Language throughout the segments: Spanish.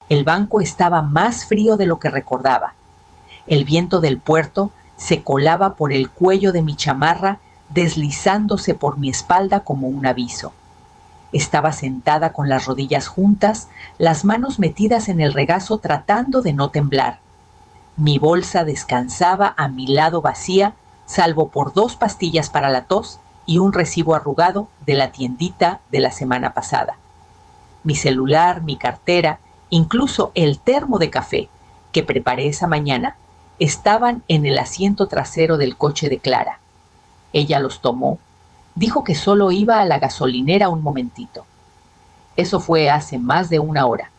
El banco estaba más frío de lo que recordaba. El viento del puerto se colaba por el cuello de mi chamarra, deslizándose por mi espalda como un aviso. Estaba sentada con las rodillas juntas, las manos metidas en el regazo tratando de no temblar. Mi bolsa descansaba a mi lado vacía, salvo por 2 pastillas para la tos y un recibo arrugado de la tiendita de la semana pasada. Mi celular, mi cartera, incluso el termo de café que preparé esa mañana, estaban en el asiento trasero del coche de Clara. Ella los tomó, dijo que solo iba a la gasolinera un momentito. Eso fue hace más de 1 hora.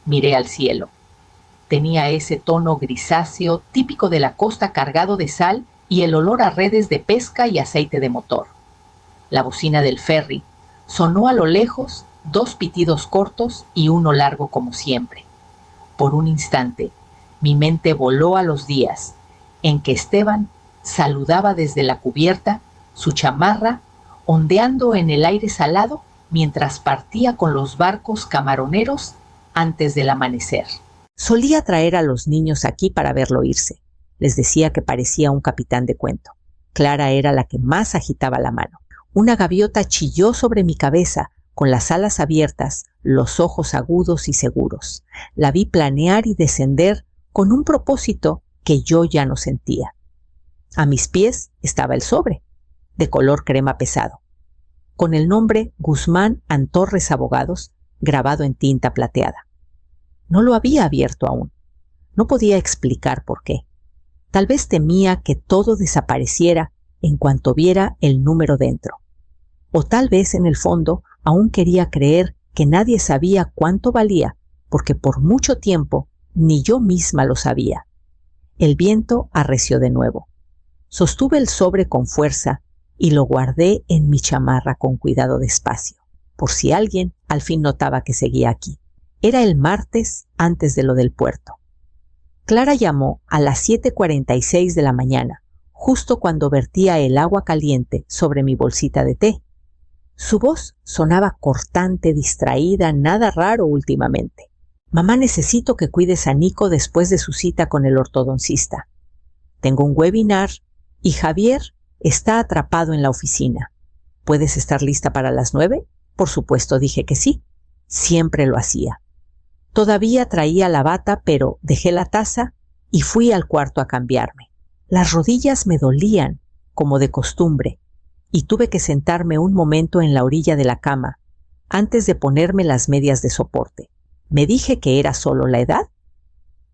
Miré al cielo. Tenía ese tono grisáceo típico de la costa cargado de sal y el olor a redes de pesca y aceite de motor. La bocina del ferry sonó a lo lejos, 2 pitidos cortos y uno largo como siempre. Por un instante, mi mente voló a los días en que Esteban saludaba desde la cubierta, su chamarra ondeando en el aire salado mientras partía con los barcos camaroneros antes del amanecer. Solía traer a los niños aquí para verlo irse. Les decía que parecía un capitán de cuento. Clara era la que más agitaba la mano. Una gaviota chilló sobre mi cabeza, con las alas abiertas, los ojos agudos y seguros. La vi planear y descender con un propósito que yo ya no sentía. A mis pies estaba el sobre, de color crema pesado, con el nombre Guzmán Antorres Abogados grabado en tinta plateada. No lo había abierto aún. No podía explicar por qué. Tal vez temía que todo desapareciera en cuanto viera el número dentro. O tal vez en el fondo aún quería creer que nadie sabía cuánto valía, porque por mucho tiempo ni yo misma lo sabía. El viento arreció de nuevo. Sostuve el sobre con fuerza y lo guardé en mi chamarra con cuidado despacio, por si alguien al fin notaba que seguía aquí. Era el martes antes de lo del puerto. Clara llamó a las 7:46 de la mañana, justo cuando vertía el agua caliente sobre mi bolsita de té. Su voz sonaba cortante, distraída, nada raro últimamente. Mamá, necesito que cuides a Nico después de su cita con el ortodoncista. Tengo un webinar y Javier está atrapado en la oficina. ¿Puedes estar lista para las 9? Por supuesto, dije que sí. Siempre lo hacía. Todavía traía la bata, pero dejé la taza y fui al cuarto a cambiarme. Las rodillas me dolían, como de costumbre, y tuve que sentarme un momento en la orilla de la cama, antes de ponerme las medias de soporte. ¿Me dije que era solo la edad?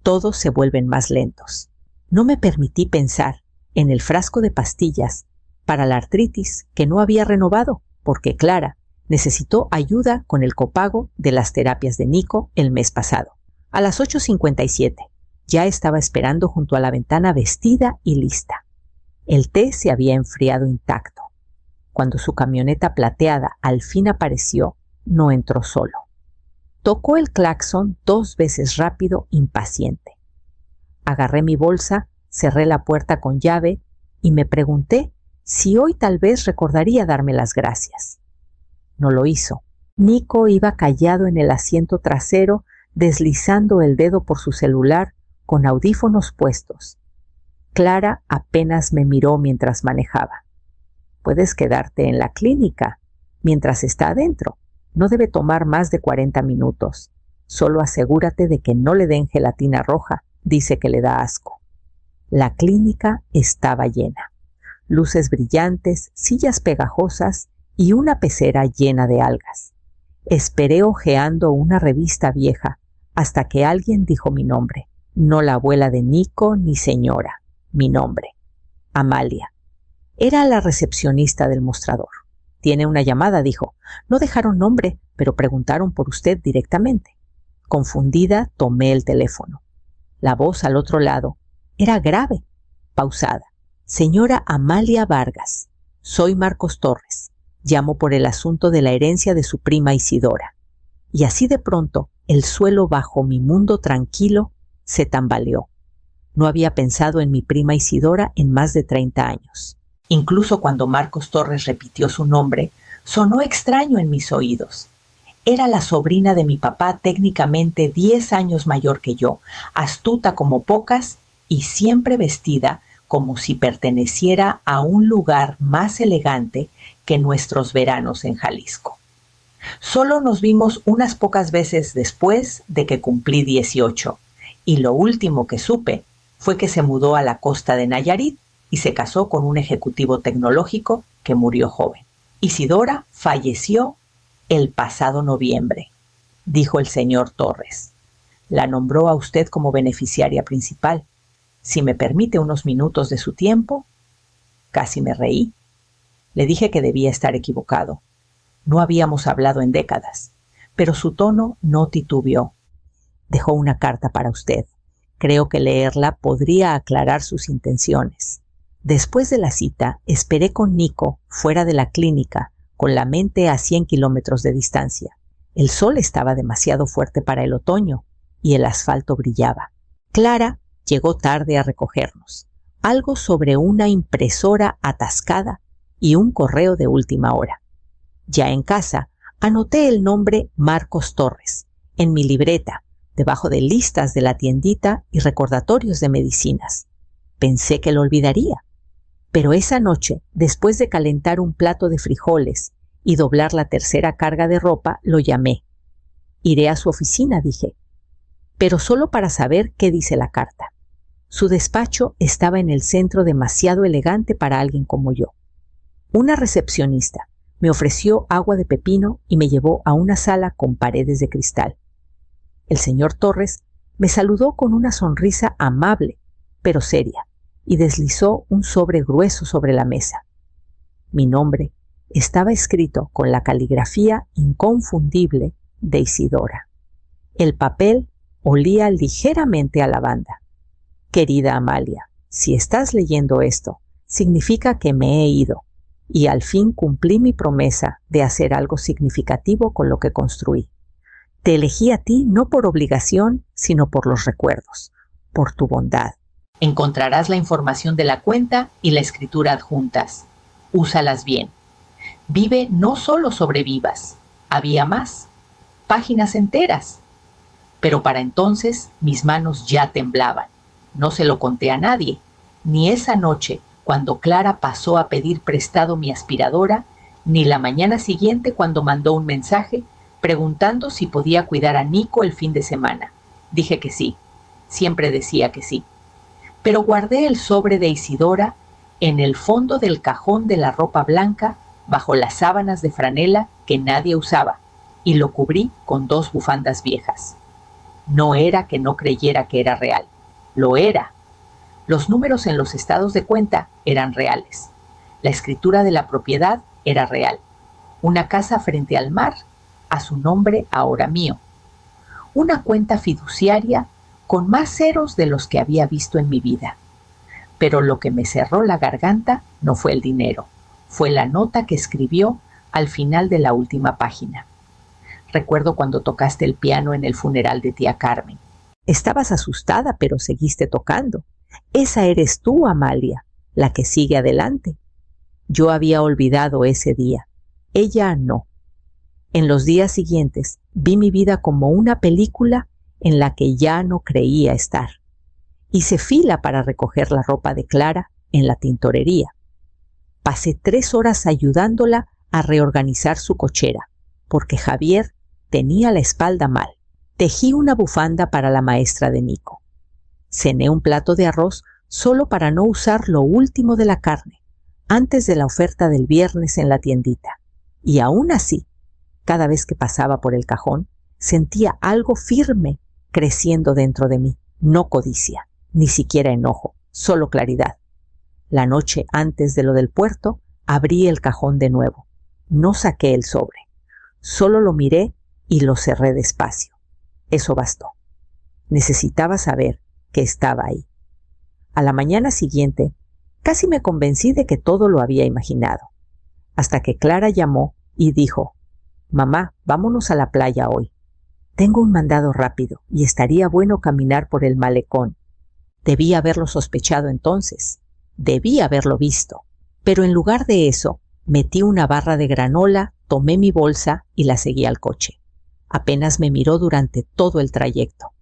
Todos se vuelven más lentos. No me permití pensar en el frasco de pastillas para la artritis que no había renovado, porque Clara necesitó ayuda con el copago de las terapias de Nico el mes pasado. A las 8:57 ya estaba esperando junto a la ventana vestida y lista. El té se había enfriado intacto. Cuando su camioneta plateada al fin apareció, no entró solo. Tocó el claxon 2 veces rápido, impaciente. Agarré mi bolsa, cerré la puerta con llave y me pregunté si hoy tal vez recordaría darme las gracias. No lo hizo. Nico iba callado en el asiento trasero, deslizando el dedo por su celular con audífonos puestos. Clara apenas me miró mientras manejaba. Puedes quedarte en la clínica mientras está adentro. No debe tomar más de 40 minutos. Solo asegúrate de que no le den gelatina roja. Dice que le da asco. La clínica estaba llena. Luces brillantes, sillas pegajosas y una pecera llena de algas. Esperé hojeando una revista vieja hasta que alguien dijo mi nombre. No la abuela de Nico ni señora. Mi nombre. Amalia. Era la recepcionista del mostrador. Tiene una llamada, dijo. No dejaron nombre, pero preguntaron por usted directamente. Confundida, tomé el teléfono. La voz al otro lado era grave, pausada. Señora Amalia Vargas, soy Marcos Torres. Llamo por el asunto de la herencia de su prima Isidora. Y así de pronto, el suelo bajo mi mundo tranquilo se tambaleó. No había pensado en mi prima Isidora en más de 30 años. Incluso cuando Marcos Torres repitió su nombre, sonó extraño en mis oídos. Era la sobrina de mi papá, técnicamente 10 años mayor que yo, astuta como pocas y siempre vestida como si perteneciera a un lugar más elegante que nuestros veranos en Jalisco. Solo nos vimos unas pocas veces después de que cumplí 18, y lo último que supe fue que se mudó a la costa de Nayarit y se casó con un ejecutivo tecnológico que murió joven. Isidora falleció el pasado noviembre, dijo el señor Torres. La nombró a usted como beneficiaria principal. Si me permite unos minutos de su tiempo. Casi me reí. Le dije que debía estar equivocado. No habíamos hablado en décadas, pero su tono no titubeó. Dejó una carta para usted. Creo que leerla podría aclarar sus intenciones. Después de la cita, esperé con Nico fuera de la clínica, con la mente a 100 kilómetros de distancia. El sol estaba demasiado fuerte para el otoño y el asfalto brillaba. Clara llegó tarde a recogernos. Algo sobre una impresora atascada y un correo de última hora. Ya en casa, anoté el nombre Marcos Torres en mi libreta, debajo de listas de la tiendita y recordatorios de medicinas. Pensé que lo olvidaría. Pero esa noche, después de calentar un plato de frijoles y doblar la tercera carga de ropa, lo llamé. Iré a su oficina, dije, pero solo para saber qué dice la carta. Su despacho estaba en el centro demasiado elegante para alguien como yo. Una recepcionista me ofreció agua de pepino y me llevó a una sala con paredes de cristal. El señor Torres me saludó con una sonrisa amable, pero seria, y deslizó un sobre grueso sobre la mesa. Mi nombre estaba escrito con la caligrafía inconfundible de Isidora. El papel olía ligeramente a lavanda. Querida Amalia, si estás leyendo esto, significa que me he ido, y al fin cumplí mi promesa de hacer algo significativo con lo que construí. Te elegí a ti no por obligación, sino por los recuerdos, por tu bondad. Encontrarás la información de la cuenta y la escritura adjuntas. Úsalas bien. Vive no solo sobrevivas, había más, páginas enteras. Pero para entonces mis manos ya temblaban. No se lo conté a nadie, ni esa noche cuando Clara pasó a pedir prestado mi aspiradora, ni la mañana siguiente cuando mandó un mensaje preguntando si podía cuidar a Nico el fin de semana. Dije que sí, siempre decía que sí. Pero guardé el sobre de Isidora en el fondo del cajón de la ropa blanca bajo las sábanas de franela que nadie usaba y lo cubrí con 2 bufandas viejas. No era que no creyera que era real, lo era. Los números en los estados de cuenta eran reales. La escritura de la propiedad era real. Una casa frente al mar, a su nombre ahora mío. Una cuenta fiduciaria con más ceros de los que había visto en mi vida. Pero lo que me cerró la garganta no fue el dinero, fue la nota que escribió al final de la última página. Recuerdo cuando tocaste el piano en el funeral de tía Carmen. Estabas asustada, pero seguiste tocando. Esa eres tú, Amalia, la que sigue adelante. Yo había olvidado ese día. Ella no. En los días siguientes vi mi vida como una película en la que ya no creía estar. Hice fila para recoger la ropa de Clara en la tintorería. Pasé 3 horas ayudándola a reorganizar su cochera, porque Javier tenía la espalda mal. Tejí una bufanda para la maestra de Nico. Cené un plato de arroz solo para no usar lo último de la carne, antes de la oferta del viernes en la tiendita. Y aún así, cada vez que pasaba por el cajón, sentía algo firme creciendo dentro de mí. No codicia, ni siquiera enojo, solo claridad. La noche antes de lo del puerto, abrí el cajón de nuevo. No saqué el sobre. Solo lo miré y lo cerré despacio. Eso bastó. Necesitaba saber que estaba ahí. A la mañana siguiente, casi me convencí de que todo lo había imaginado, hasta que Clara llamó y dijo: «Mamá, vámonos a la playa hoy. Tengo un mandado rápido y estaría bueno caminar por el malecón». Debí haberlo sospechado entonces, debí haberlo visto, pero en lugar de eso, metí una barra de granola, tomé mi bolsa y la seguí al coche. Apenas me miró durante todo el trayecto.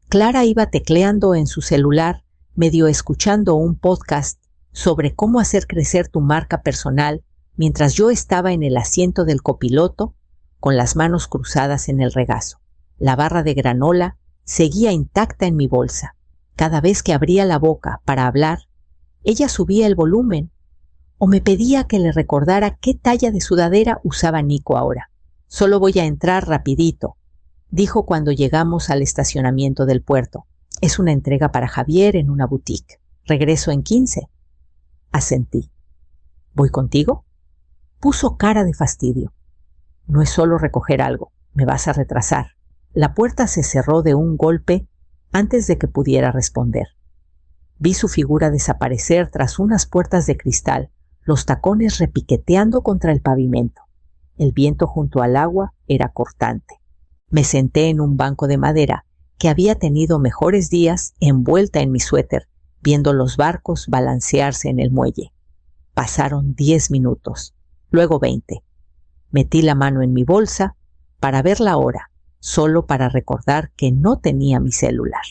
Clara iba tecleando en su celular, medio escuchando un podcast sobre cómo hacer crecer tu marca personal, mientras yo estaba en el asiento del copiloto con las manos cruzadas en el regazo. La barra de granola seguía intacta en mi bolsa. Cada vez que abría la boca para hablar, ella subía el volumen o me pedía que le recordara qué talla de sudadera usaba Nico ahora. «Solo voy a entrar rapidito», dijo cuando llegamos al estacionamiento del puerto. «Es una entrega para Javier en una boutique. Regreso en 15». Asentí. «¿Voy contigo?». Puso cara de fastidio. «No es solo recoger algo, me vas a retrasar». La puerta se cerró de un golpe antes de que pudiera responder. Vi su figura desaparecer tras unas puertas de cristal, los tacones repiqueteando contra el pavimento. El viento junto al agua era cortante. Me senté en un banco de madera que había tenido mejores días envuelta en mi suéter, viendo los barcos balancearse en el muelle. Pasaron 10 minutos, luego 20. Metí la mano en mi bolsa para ver la hora, solo para recordar que no tenía mi celular.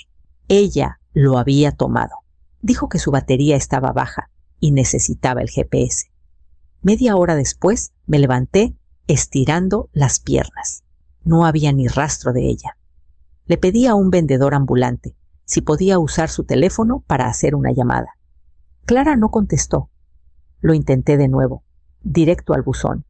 Ella lo había tomado. Dijo que su batería estaba baja y necesitaba el GPS. Media hora después me levanté estirando las piernas. No había ni rastro de ella. Le pedí a un vendedor ambulante si podía usar su teléfono para hacer una llamada. Clara no contestó. Lo intenté de nuevo, directo al buzón.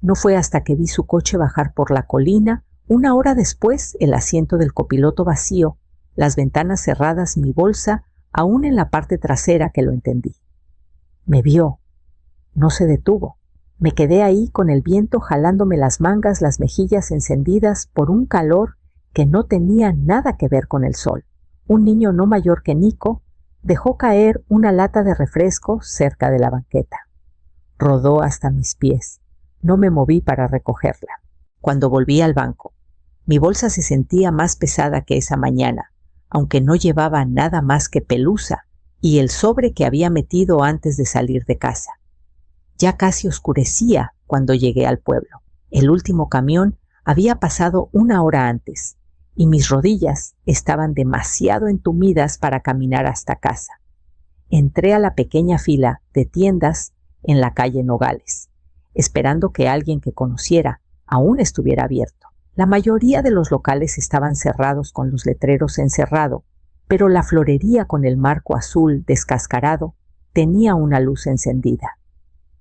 No fue hasta que vi su coche bajar por la colina, una hora después el asiento del copiloto vacío, las ventanas cerradas, mi bolsa aún en la parte trasera, que lo entendí. Me vio. No se detuvo. Me quedé ahí con el viento jalándome las mangas, las mejillas encendidas por un calor que no tenía nada que ver con el sol. Un niño no mayor que Nico dejó caer una lata de refresco cerca de la banqueta. Rodó hasta mis pies. No me moví para recogerla. Cuando volví al banco, mi bolsa se sentía más pesada que esa mañana, aunque no llevaba nada más que pelusa y el sobre que había metido antes de salir de casa. Ya casi oscurecía cuando llegué al pueblo. El último camión había pasado una hora antes y mis rodillas estaban demasiado entumidas para caminar hasta casa. Entré a la pequeña fila de tiendas en la calle Nogales, esperando que alguien que conociera aún estuviera abierto. La mayoría de los locales estaban cerrados con los letreros en cerrado, pero la florería con el marco azul descascarado tenía una luz encendida.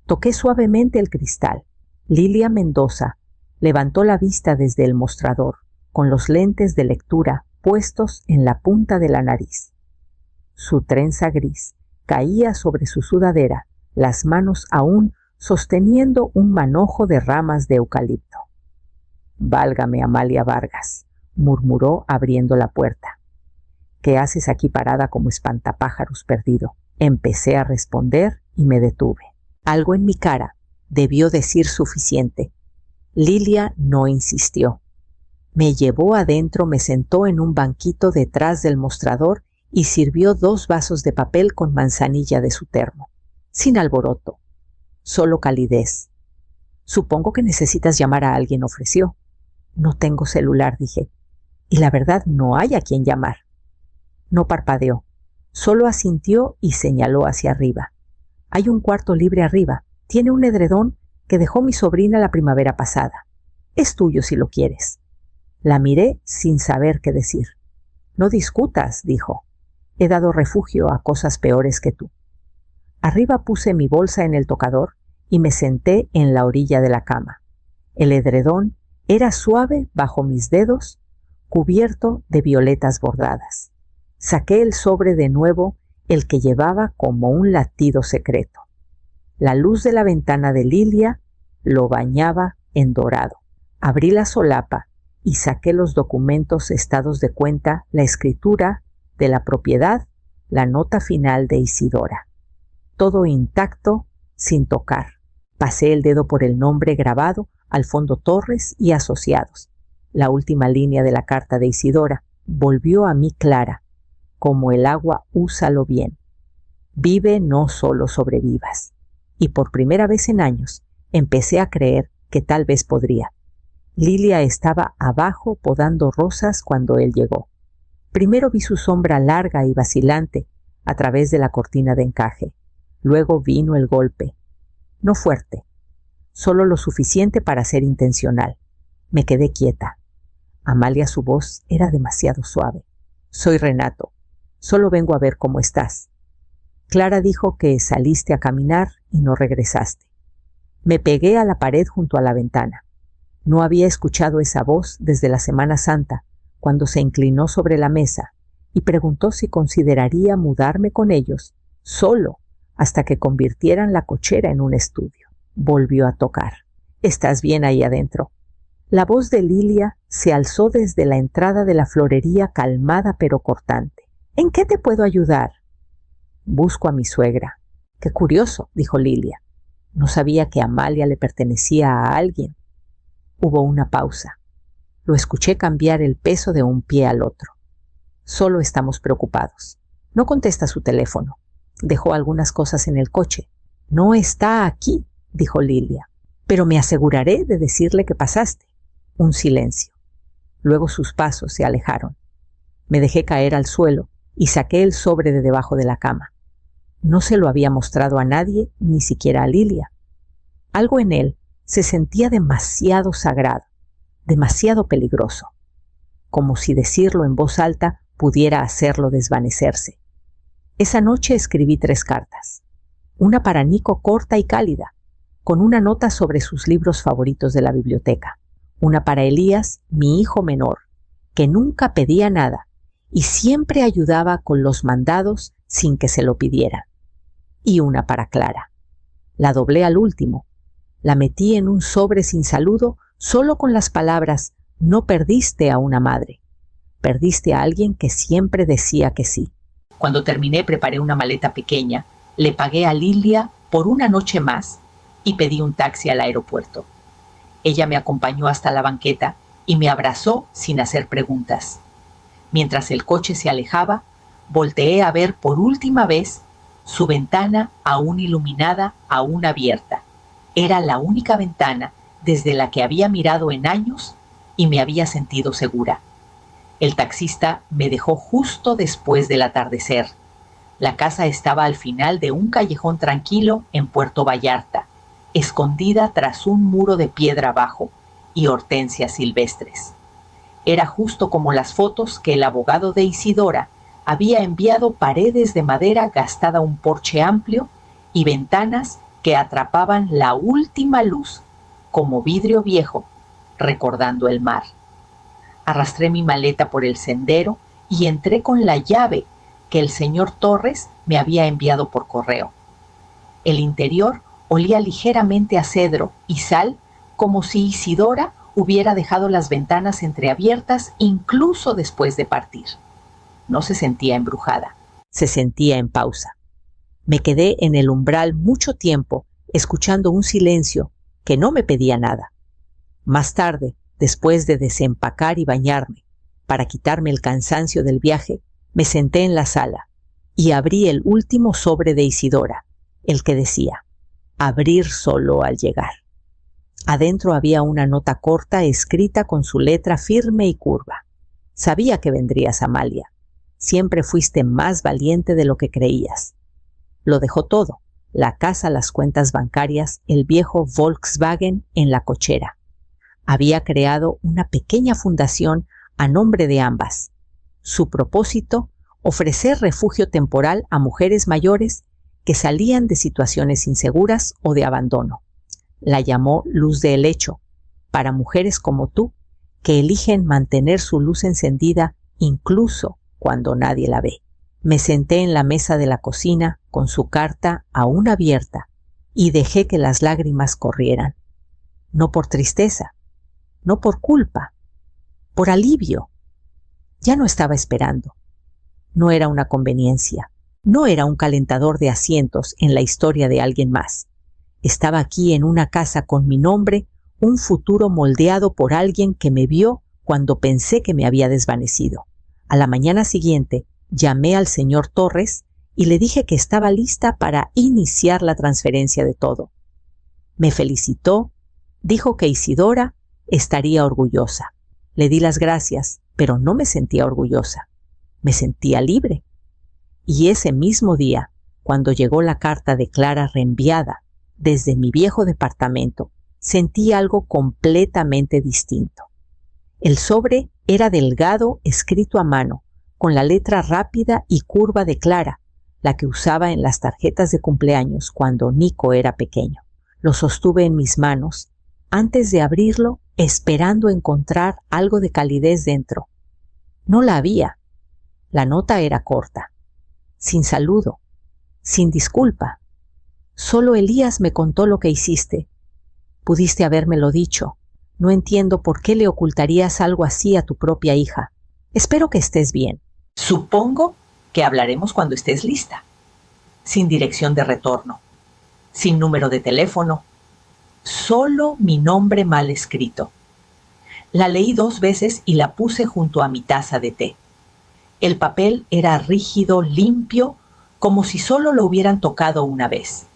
Toqué suavemente el cristal. Lilia Mendoza levantó la vista desde el mostrador, con los lentes de lectura puestos en la punta de la nariz. Su trenza gris caía sobre su sudadera, las manos aún sosteniendo un manojo de ramas de eucalipto. «Válgame, Amalia Vargas», murmuró abriendo la puerta. «¿Qué haces aquí parada como espantapájaros perdido?». Empecé a responder y me detuve. Algo en mi cara debió decir suficiente. Lilia no insistió. Me llevó adentro, me sentó en un banquito detrás del mostrador y sirvió 2 vasos de papel con manzanilla de su termo. Sin alboroto, solo calidez. «Supongo que necesitas llamar a alguien», ofreció. «No tengo celular», dije. «Y la verdad no hay a quien llamar». No parpadeó, solo asintió y señaló hacia arriba. «Hay un cuarto libre arriba. Tiene un edredón que dejó mi sobrina la primavera pasada. Es tuyo si lo quieres». La miré sin saber qué decir. «No discutas», dijo. «He dado refugio a cosas peores que tú». Arriba puse mi bolsa en el tocador y me senté en la orilla de la cama. El edredón era suave bajo mis dedos, cubierto de violetas bordadas. Saqué el sobre de nuevo, el que llevaba como un latido secreto. La luz de la ventana de Lilia lo bañaba en dorado. Abrí la solapa y saqué los documentos, estados de cuenta, la escritura de la propiedad, la nota final de Isidora. Todo intacto, sin tocar. Pasé el dedo por el nombre grabado, al fondo Torres y Asociados. La última línea de la carta de Isidora volvió a mí clara. Como el agua, úsalo bien. Vive, no solo sobrevivas. Y por primera vez en años empecé a creer que tal vez podría. Lilia estaba abajo podando rosas cuando él llegó. Primero vi su sombra larga y vacilante a través de la cortina de encaje. Luego vino el golpe. No fuerte, solo lo suficiente para ser intencional. Me quedé quieta. Amalia, su voz era demasiado suave. Soy Renato. Solo vengo a ver cómo estás. Clara dijo que saliste a caminar y no regresaste. Me pegué a la pared junto a la ventana. No había escuchado esa voz desde la Semana Santa, cuando se inclinó sobre la mesa y preguntó si consideraría mudarme con ellos, solo, hasta que convirtieran la cochera en un estudio. Volvió a tocar. ¿Estás bien ahí adentro? La voz de Lilia se alzó desde la entrada de la florería, calmada pero cortante. ¿En qué te puedo ayudar? Busco a mi suegra. Qué curioso, dijo Lilia. No sabía que Amalia le pertenecía a alguien. Hubo una pausa. Lo escuché cambiar el peso de un pie al otro. Solo estamos preocupados. No contesta su teléfono. Dejó algunas cosas en el coche. No está aquí, dijo Lilia. Pero me aseguraré de decirle que pasaste. Un silencio. Luego sus pasos se alejaron. Me dejé caer al suelo y saqué el sobre de debajo de la cama. No se lo había mostrado a nadie, ni siquiera a Lilia. Algo en él se sentía demasiado sagrado, demasiado peligroso, como si decirlo en voz alta pudiera hacerlo desvanecerse. Esa noche escribí 3 cartas. Una para Nico, corta y cálida, con una nota sobre sus libros favoritos de la biblioteca. Una para Elías, mi hijo menor, que nunca pedía nada y siempre ayudaba con los mandados sin que se lo pidieran. Y una para Clara. La doblé al último. La metí en un sobre sin saludo, solo con las palabras: no perdiste a una madre. Perdiste a alguien que siempre decía que sí. Cuando terminé, preparé una maleta pequeña, le pagué a Lilia por una noche más y pedí un taxi al aeropuerto. Ella me acompañó hasta la banqueta y me abrazó sin hacer preguntas. Mientras el coche se alejaba, volteé a ver por última vez su ventana, aún iluminada, aún abierta. Era la única ventana desde la que había mirado en años y me había sentido segura. El taxista me dejó justo después del atardecer. La casa estaba al final de un callejón tranquilo en Puerto Vallarta, escondida tras un muro de piedra bajo y hortensias silvestres. Era justo como las fotos que el abogado de Isidora había enviado: paredes de madera gastada, un porche amplio y ventanas que atrapaban la última luz como vidrio viejo, recordando el mar. Arrastré mi maleta por el sendero y entré con la llave que el señor Torres me había enviado por correo. El interior olía ligeramente a cedro y sal, como si Isidora hubiera dejado las ventanas entreabiertas incluso después de partir. No se sentía embrujada. Se sentía en pausa. Me quedé en el umbral mucho tiempo, escuchando un silencio que no me pedía nada. Más tarde, después de desempacar y bañarme, para quitarme el cansancio del viaje, me senté en la sala y abrí el último sobre de Isidora, el que decía: abrir solo al llegar. Adentro había una nota corta escrita con su letra firme y curva. Sabía que vendrías, Amalia. Siempre fuiste más valiente de lo que creías. Lo dejó todo: la casa, las cuentas bancarias, el viejo Volkswagen en la cochera. Había creado una pequeña fundación a nombre de ambas. Su propósito: ofrecer refugio temporal a mujeres mayores que salían de situaciones inseguras o de abandono. La llamó Luz de Helecho, para mujeres como tú, que eligen mantener su luz encendida incluso cuando nadie la ve. Me senté en la mesa de la cocina con su carta aún abierta y dejé que las lágrimas corrieran. No por tristeza, no por culpa, por alivio. Ya no estaba esperando. No era una conveniencia, no era un calentador de asientos en la historia de alguien más. Estaba aquí en una casa con mi nombre, un futuro moldeado por alguien que me vio cuando pensé que me había desvanecido. A la mañana siguiente llamé al señor Torres y le dije que estaba lista para iniciar la transferencia de todo. Me felicitó, dijo que Isidora estaría orgullosa. Le di las gracias, pero no me sentía orgullosa. Me sentía libre. Y ese mismo día, cuando llegó la carta de Clara reenviada desde mi viejo departamento, sentí algo completamente distinto. El sobre era delgado, escrito a mano, con la letra rápida y curva de Clara, la que usaba en las tarjetas de cumpleaños cuando Nico era pequeño. Lo sostuve en mis manos, antes de abrirlo, esperando encontrar algo de calidez dentro. No la había. La nota era corta, sin saludo, sin disculpa. Solo Elías me contó lo que hiciste. Pudiste habérmelo dicho. No entiendo por qué le ocultarías algo así a tu propia hija. Espero que estés bien. Supongo que hablaremos cuando estés lista. Sin dirección de retorno, sin número de teléfono, solo mi nombre mal escrito. La leí 2 veces y la puse junto a mi taza de té. El papel era rígido, limpio, como si solo lo hubieran tocado una vez,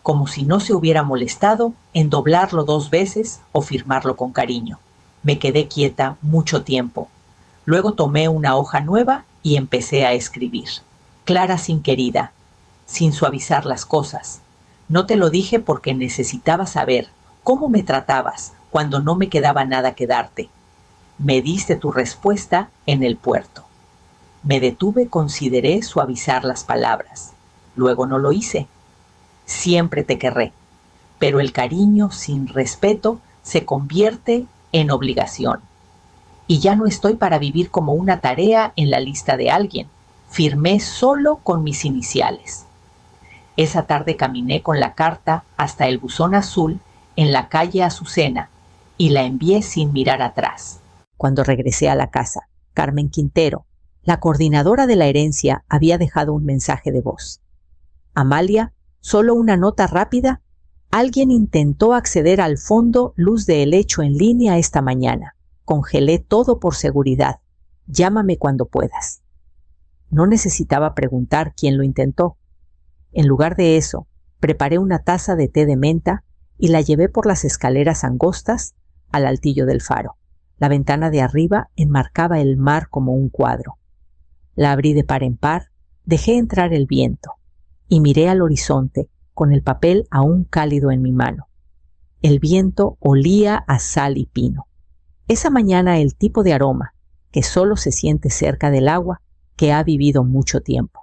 como si no se hubiera molestado en doblarlo 2 veces o firmarlo con cariño. Me quedé quieta mucho tiempo. Luego tomé una hoja nueva y empecé a escribir. Clara sin querida, sin suavizar las cosas. No te lo dije porque necesitaba saber cómo me tratabas cuando no me quedaba nada que darte. Me diste tu respuesta en el puerto. Me detuve, consideré suavizar las palabras. Luego no lo hice. Siempre te querré, pero el cariño sin respeto se convierte en obligación. Y ya no estoy para vivir como una tarea en la lista de alguien. Firmé solo con mis iniciales. Esa tarde caminé con la carta hasta el buzón azul en la calle Azucena y la envié sin mirar atrás. Cuando regresé a la casa, Carmen Quintero, la coordinadora de la herencia, había dejado un mensaje de voz. Amalia, solo una nota rápida. Alguien intentó acceder al fondo Luz de Helecho en línea esta mañana. Congelé todo por seguridad. Llámame cuando puedas. No necesitaba preguntar quién lo intentó. En lugar de eso, preparé una taza de té de menta y la llevé por las escaleras angostas al altillo del faro. La ventana de arriba enmarcaba el mar como un cuadro. La abrí de par en par, dejé entrar el viento y miré al horizonte con el papel aún cálido en mi mano. El viento olía a sal y pino. Esa mañana el tipo de aroma que solo se siente cerca del agua que ha vivido mucho tiempo.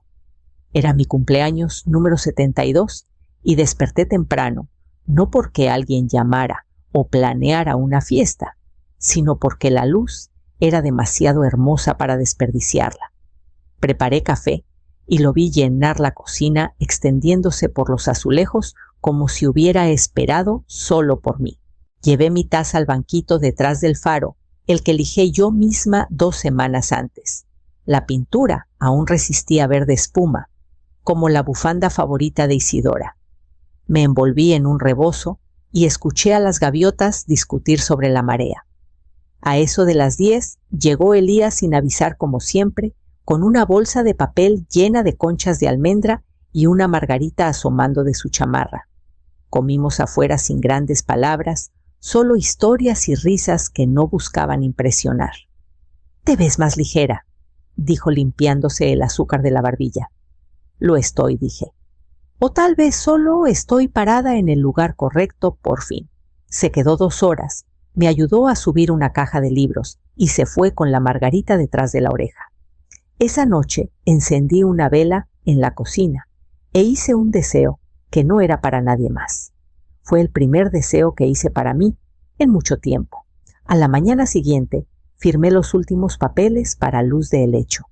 Era mi cumpleaños número 72 y desperté temprano, no porque alguien llamara o planeara una fiesta, sino porque la luz era demasiado hermosa para desperdiciarla. Preparé café y lo vi llenar la cocina extendiéndose por los azulejos como si hubiera esperado solo por mí. Llevé mi taza al banquito detrás del faro, el que eligí yo misma 2 semanas antes. La pintura aún resistía verde espuma, como la bufanda favorita de Isidora. Me envolví en un rebozo y escuché a las gaviotas discutir sobre la marea. A eso de las 10 llegó Elías sin avisar como siempre, con una bolsa de papel llena de conchas de almendra y una margarita asomando de su chamarra. Comimos afuera sin grandes palabras, solo historias y risas que no buscaban impresionar. «Te ves más ligera», dijo limpiándose el azúcar de la barbilla. «Lo estoy», dije. «O tal vez solo estoy parada en el lugar correcto por fin». Se quedó 2 horas, me ayudó a subir una caja de libros y se fue con la margarita detrás de la oreja. Esa noche encendí una vela en la cocina e hice un deseo que no era para nadie más. Fue el primer deseo que hice para mí en mucho tiempo. A la mañana siguiente firmé los últimos papeles para Luz de Helecho.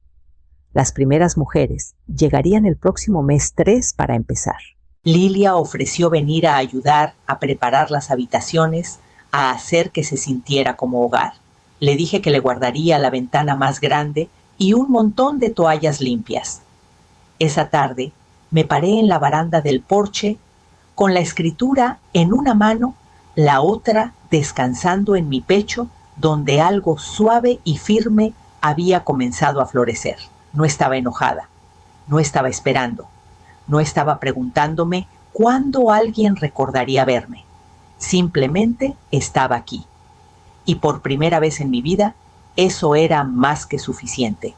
Las primeras mujeres llegarían el próximo mes 3 para empezar. Lilia ofreció venir a ayudar a preparar las habitaciones, a hacer que se sintiera como hogar. Le dije que le guardaría la ventana más grande y un montón de toallas limpias. Esa tarde me paré en la baranda del porche con la escritura en una mano, la otra descansando en mi pecho, donde algo suave y firme había comenzado a florecer. No estaba enojada, no estaba esperando, no estaba preguntándome cuándo alguien recordaría verme. Simplemente estaba aquí. y por primera vez en mi vida eso era más que suficiente.